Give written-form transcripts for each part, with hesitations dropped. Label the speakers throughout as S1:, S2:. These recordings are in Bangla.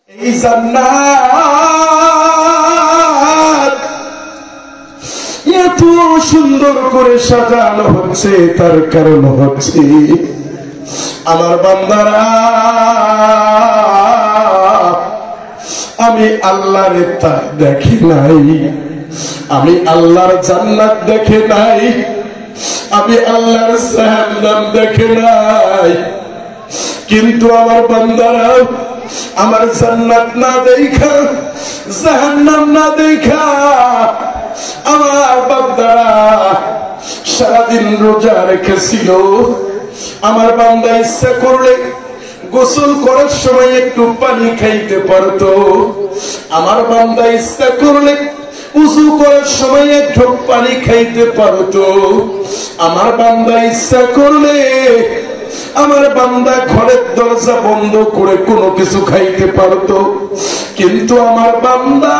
S1: এই জান্নাত এত সুন্দর করে সাজানো হচ্ছে, তার কারণ হচ্ছে আমার বান্দারা আমি আল্লাহর তা দেখি নাই, আমি আল্লাহর জান্নাত দেখে নাই, আমি আল্লাহর জাহান্নাম দেখে নাই। কিন্তু আমার বান্দারা আমার জান্নাত না দেখা, জাহান্নাম না দেখা আমার বান্দারা সারাদিন রোজা রেখেছিল। আমার বান্দা ইচ্ছা করলে গোসল করার সময় একটু পানি খাইতে পারতো, আমার বান্দা ইচ্ছা করলে উযু করার সময় একটু পানি খাইতে পারতো, আমার বান্দা ইচ্ছা করলে আমার বান্দা ঘরের দরজা বন্ধ করে কোনো কিছু খাইতে পারতো। কিন্তু আমার বান্দা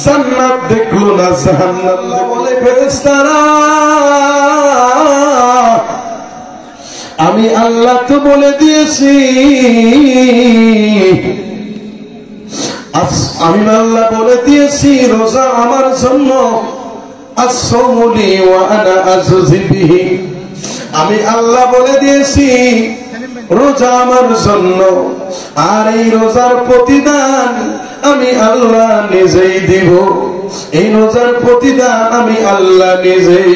S1: জান্নাত দেখলো না, জাহান্নাম। বলে ফেরেশতারা আমি আল্লাহ তো বলে দিয়েছি, আমি আল্লাহ বলে দিয়েছি রোজা আমার জন্য, আমি আল্লাহ বলে দিয়েছি রোজা আমার জন্য, আর এই রোজার প্রতিদান আমি আল্লাহ নিজেই দিব, এই রোজার প্রতিদান আমি আল্লাহ নিজেই।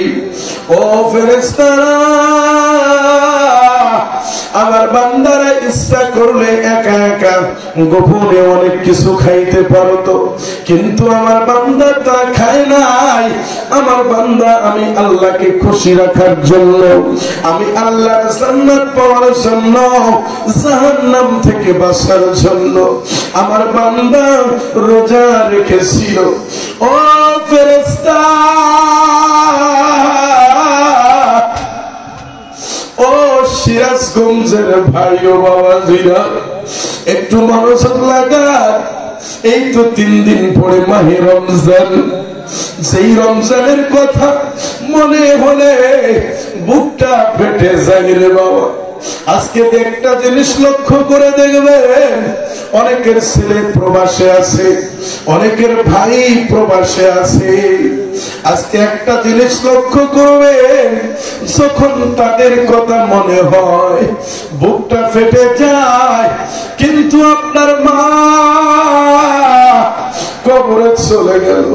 S1: ও ফেরেশতারা আমার বান্দারা ইচ্ছা করলে একা একা গোপনে অনেক কিছু খাইতে পারতো, কিন্তু আমার বান্দা তা খায় নাই। আমার বান্দা আমি আল্লাহকে খুশি রাখার জন্য, আমি আল্লাহর জান্নাত পাওয়ার জন্য, জাহান্নাম থেকে বাঁচার জন্য আমার বান্দা রোজা রেখেছিল। ও ফেরেশতা ও সিরাজগঞ্জের ভাই ও বাবাজিরা একটু মনোযোগ লাগা। এই তো 3 দিন পরে মাহে রমজান, সেই রমজানের কথা মনে হলে বুকটা ফেটে যায় রে বাবা। আজকে একটা জিনিস লক্ষ্য করে দেখবেন, অনেকের ছেলে প্রবাসে আছে, অনেকের ভাই প্রবাসে আছে। আজকে একটা জিনিস লক্ষ্য করবেন, যখন তাদের কথা মনে হয় বুকটা ফেটে যায়। কিন্তু আপনার মা কবরে চলে গেল,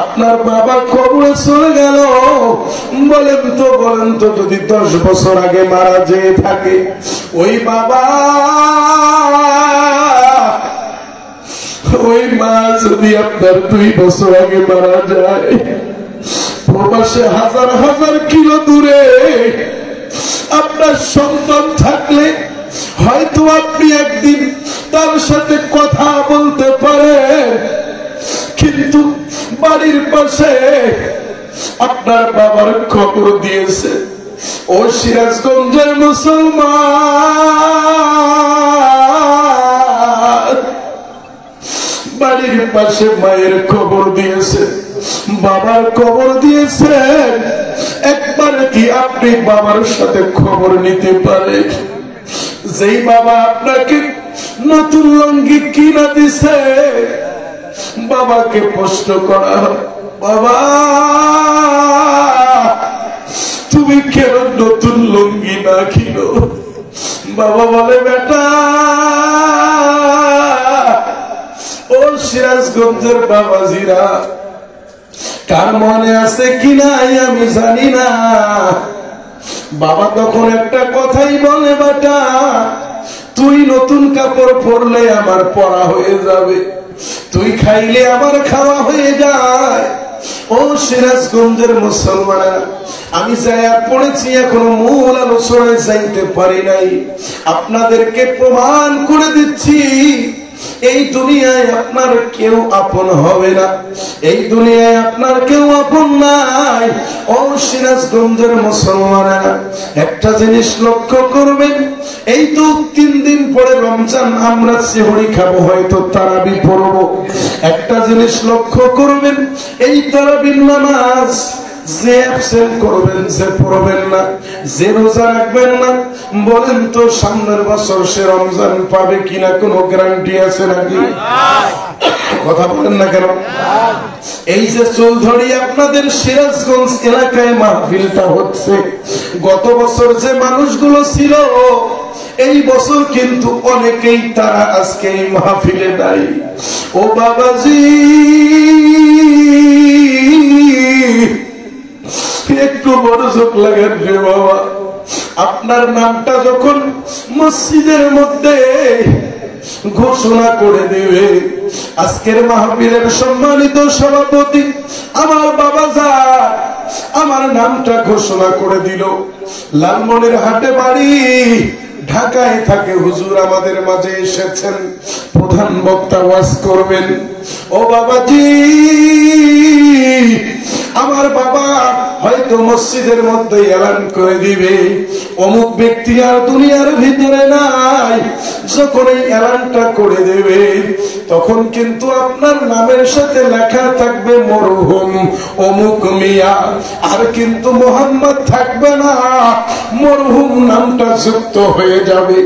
S1: আপনার বাবা কবরে চলে গেল, বলেন তো যদি 10 বছর আগে মারা যেয়ে থাকে, ওই বাবা ওই মা যদি আপনার 2 বছর আগে মারা যায়, প্রবাসে হাজার হাজার কিলো দূরে আপনার সন্তান থাকলে হয়তো আপনি একদিন তার সাথে কথা বলতে পারেন, কিন্তু বাড়ির পাশে আপনার বাবার খবর দিয়েছে। ও সিরাজগঞ্জের মুসলমান, বাড়ির পাশে মায়ের খবর দিয়েছে, বাবার খবর দিয়েছে, একবার কি আপনি বাবার সাথে খবর নিতে পারেন? যেই বাবা আপনাকে নতুন লুঙ্গি কিনা দিছে, বাবাকে প্রশ্ন করা হয়, বাবা তুমি কেন নতুন লুঙ্গি না কিনো? বাবা বলে বেটা, ও সিরাজগঞ্জের বাবাজিরা কার মনে আছে কি নাই আমি জানি না, বাবা তখন একটা কথাই বলে, বেটা তুই নতুন কাপড় পরলে আমার পরা হয়ে যাবে, তুই খাইলে আমার খাওয়া হয়ে যায়। ও সিরাজগঞ্জের মুসলমানেরা, আমি যায়া পড়েছি এখনো মূল আলোচনায় যাইতে পারি নাই, আপনাদেরকে প্রমাণ করে দিচ্ছি এই দুনিয়ায় আপনার কেউ আপন হবে না, এই দুনিয়ায় আপনার কেউ আপন নাই। ও সিরাজগঞ্জের মুসলমানেরা একটা জিনিস লক্ষ্য করবেন, এই তো 3 দিন পরে রমজান, আমরা সেহরি খাবো, হয়তো তারাবি পড়বো। একটা জিনিস লক্ষ্য করবেন, এই তারাবির নামাজ যে অ্যাবসেন্ট করবেন, যে পড়বেন না, যে রোজা রাখবেন না, বলেন তো সামনের বছর সে রমজান পাবে কিনা কোনো গ্যারান্টি আছে নাকি? কথা বলেন না কেন? এই যে চুলধরি আপনাদের সিরাজগঞ্জ এলাকায় মাহফিলটা হচ্ছে, গত বছর যে মানুষগুলো ছিল এই বছর কিন্তু অনেকেই তারা আজকে এই মাহফিলে নাই। ও বাবাজি, একটু মনোযোগ লাগেন রে বাবা। আপনার নামটা যখন মসজিদের মধ্যে ঘোষণা করে দেবে, আজকের মাহফিলের সম্মানিত সভাপতি আমার বাবা যান আমার নামটা ঘোষণা করে দিল, লালমনের হাটে বাড়ি, ঢাকায় থাকে, হুজুর আমাদের মাঝে এসেছেন, প্রধান বক্তা ওয়াজ করবেন। ও বাবাজি, আমার বাবা হয়তো মসজিদের মধ্যে এলান করে দিবে অমুক ব্যক্তি আর দুনিয়ার ভিতরে নাই। যখন এই এলানটা করে দেবে তখন কিন্তু আপনার নামের সাথে লেখা থাকবে মরহুম অমুক মিয়া, আর কিন্তু মোহাম্মদ থাকবে না, মরহুম নামটা যুক্ত হয়ে যাবে।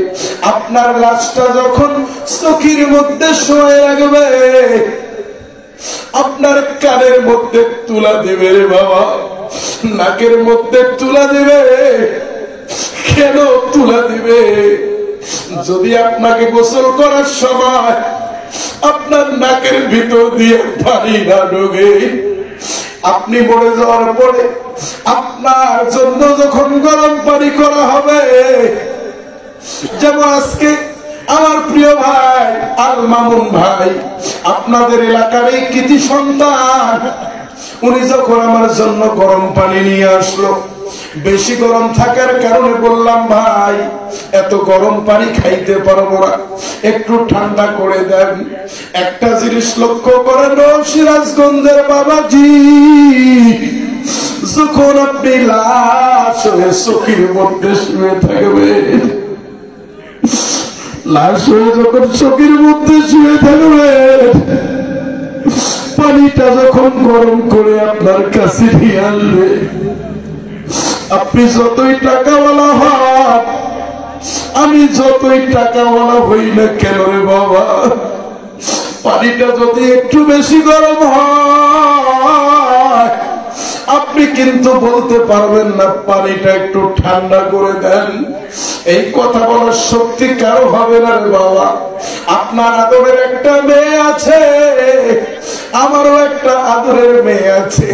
S1: আপনার লাশটা যখন চকির মধ্যে শোয়ে রাখবে, আপনার কানের মধ্যে তুলা দেবে রে বাবা, নাকের মধ্যে তুলা দেবে। কেন তুলা দিবে? যদি আপনাকে গোসল করার সময় আপনার নাকের ভিতর দিয়ে পানি না ঢোকে, আপনি মরে যাওয়ার পরে আপনার জন্য যখন গরম পানি করা হবে, যেমন আজকে আমার প্রিয় ভাই আল মামুন ভাই, আপনাদের এলাকার এই কৃতি সন্তান, উনি যখন আমার জন্য গরম পানি নিয়ে আসলো, বেশি গরম থাকার কারণে বললাম ভাই এত গরম পানি খাইতে পারবো না, একটু ঠান্ডা করে দেন। একটা জিনিস লক্ষ্য করেন সিরাজগঞ্জের বাবাজি, যখন আপনি লাশ হয়ে চোখের মধ্যে শুয়ে থাকবেন, লাশ হয়ে যখন চোখের মধ্যে শুয়ে থাকবেন, পানিটা যখন গরম করে আপনার কাছে নিয়ে আসবে, আপনি যতই টাকাওয়ালা হন, আমি যতই টাকাওয়ালা হই না কেন রে বাবা, পানিটা যদি একটু বেশি গরম হয়, আপনি কিন্তু বলতে পারবেন না পানিটা একটু ঠান্ডা করে দেন। এই কথা বলার শক্তি কারো হবে না রে বাবা। আপনার আদরের একটা মেয়ে আছে, আমারও একটা আদরের মেয়ে আছে।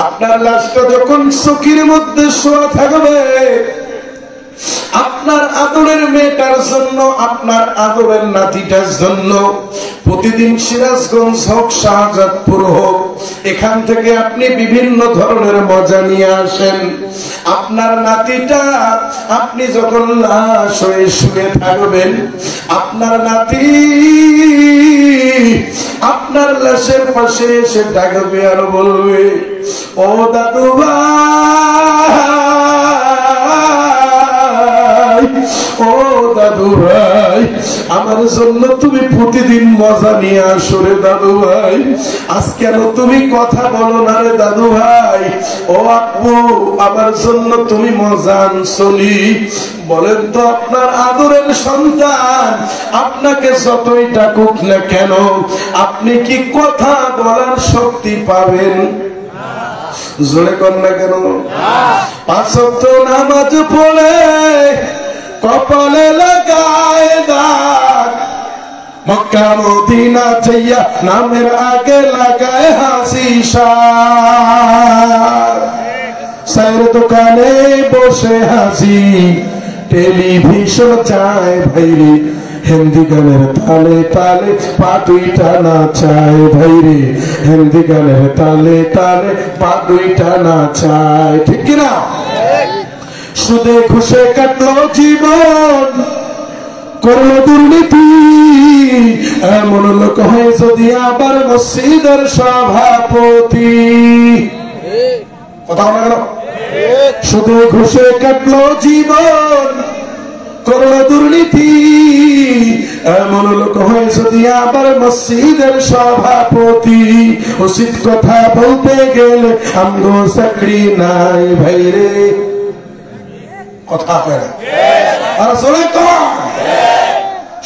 S1: আপনার লাশটা যখন চকির মধ্যে শোয়া থাকবে, আপনার আদরের মেয়েটার জন্য, আপনার আদরের নাতিটার জন্য প্রতিদিন সিরাজগঞ্জ হোক, শাহজাদপুর হোক, এখান থেকে আপনি বিভিন্ন ধরনের মজা নিয়ে আসেন। আপনার নাতিটা আপনি যখন লাশ হয়ে শুয়ে থাকবেন, আপনার নাতি আপনার লাশের পাশে এসে ডাকবে আর বলবে, ও দাদু ভাই, ও দাদু ভাই, আমার জন্য তুমি প্রতিদিন মজা নিয়ে আসো রে দাদু ভাই, আজ কেন তুমি কথা বলো না রে দাদু ভাই? ও আব্বু, আমার জন্য তুমি মজা আনছনি। বলেন তো আপনার আদরের সন্তান আপনাকে যতই ডাকুক না কেন, আপনি কি কথা বলার শক্তি পাবেন? জোরে কর না কেন? 5 ওয়াক্ত নামাজ পড়ে কপালে লাগায় দাগ, মক্কা মদিনা যাইয়া নামের আগে লাগায় হাসি সার দোকানে বসে হাসি, টেলিভিশন চায় ভাইরে, হিন্দি গানের তালে তালে পাটুইটা না চায় ভাইরে, হিন্দি গানের তালে তালে পাটুইটা না চায়। ঠিক কিনা? সুদে ঘুষে কাটলো জীবন, করলো দুর্নীতি, এমন লোক হয় যদি আবার মসজিদের সভাপতি। কথা বলা গেল? সুদে ঘুষে কাটলো জীবন, করলো দুর্নীতি, এমন লোক হয়ে যদি আবার মসজিদের সভাপতি, উচিত কথা বলতে গেলে আমগো চাকরি নাই ভাইরে। কথা কয় আর শোনে তো,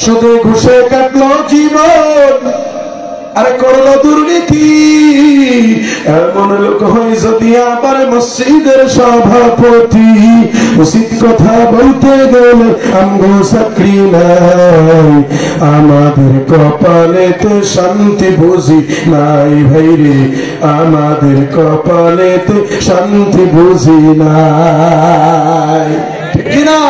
S1: শুধু ঘুষে কাটলো জীবন আরে করলো দুর্নীতি। এমন লোক হয়ে যদি আবার মসজিদের সভাপতি, উচিত কথা বলতে গেলে আমগো চাকরি নাই। আমাদের কপালেতে শান্তি বুঝি নাই ভাইরে, আমাদের কপালেতে শান্তি বুঝি নাই। ঠিক না?